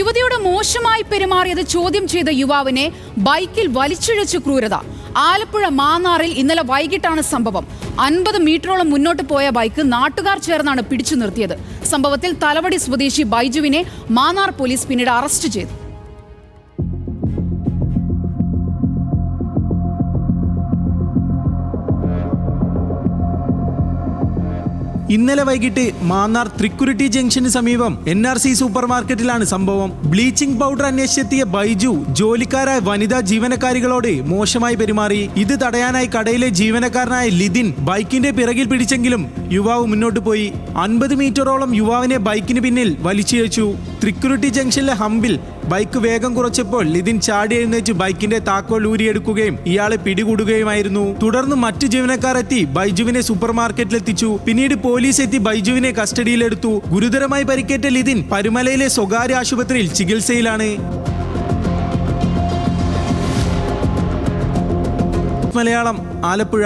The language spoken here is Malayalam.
യുവതിയോട് മോശമായി പെരുമാറിയത് ചോദ്യം ചെയ്ത യുവാവിനെ ബൈക്കിൽ വലിച്ചിഴച്ചു ക്രൂരത. ആലപ്പുഴ മാന്നാറിൽ ഇന്നലെ വൈകിട്ടാണ് സംഭവം. 50 മീറ്ററോളം മുന്നോട്ട് പോയ ബൈക്ക് നാട്ടുകാർ ചേർന്നാണ് പിടിച്ചു നിർത്തിയത്. സംഭവത്തിൽ തലവടി സ്വദേശി ബൈജുവിനെ മാന്നാർ പോലീസ് പിന്നീട് അറസ്റ്റ് ചെയ്തു. ഇന്നലെ വൈകിട്ട് മാന്നാർ തൃക്കുരുട്ടി ജംഗ്ഷന് സമീപം NRC സൂപ്പർ മാർക്കറ്റിലാണ് സംഭവം. ബ്ലീച്ചിംഗ് പൗഡർ അന്വേഷിച്ചെത്തിയ ബൈജു ജോലിക്കാരായ വനിതാ ജീവനക്കാരികളോട് മോശമായി പെരുമാറി. ഇത് തടയാനായി കടയിലെ ജീവനക്കാരനായ ലിതിൻ ബൈക്കിന്റെ പിറകിൽ പിടിച്ചെങ്കിലും യുവാവ് മുന്നോട്ട് പോയി. 50 മീറ്ററോളം യുവാവിനെ ബൈക്കിന് പിന്നിൽ വലിച്ചിഴച്ചു. തൃക്കുരുട്ടി ജംഗ്ഷനിലെ ഹമ്പിൽ ബൈക്ക് വേഗം കുറച്ചപ്പോൾ ലിതിൻ ചാടി എഴുന്നേറ്റ് ബൈക്കിന്റെ താക്കോൽ ഊരിയെടുക്കുകയും ഇയാളെ പിടികൂടുകയുമായിരുന്നു. തുടർന്ന് മറ്റു ജീവനക്കാർ എത്തി ബൈജുവിനെ സൂപ്പർ മാർക്കറ്റിലെത്തിച്ചു. പിന്നീട് പോലീസ് എത്തി ബൈജുവിനെ കസ്റ്റഡിയിലെടുത്തു. ഗുരുതരമായി പരിക്കേറ്റ ലിതിൻ പരുമലയിലെ സ്വകാര്യ ആശുപത്രിയിൽ ചികിത്സയിലാണ്. മലയാളം, ആലപ്പുഴ.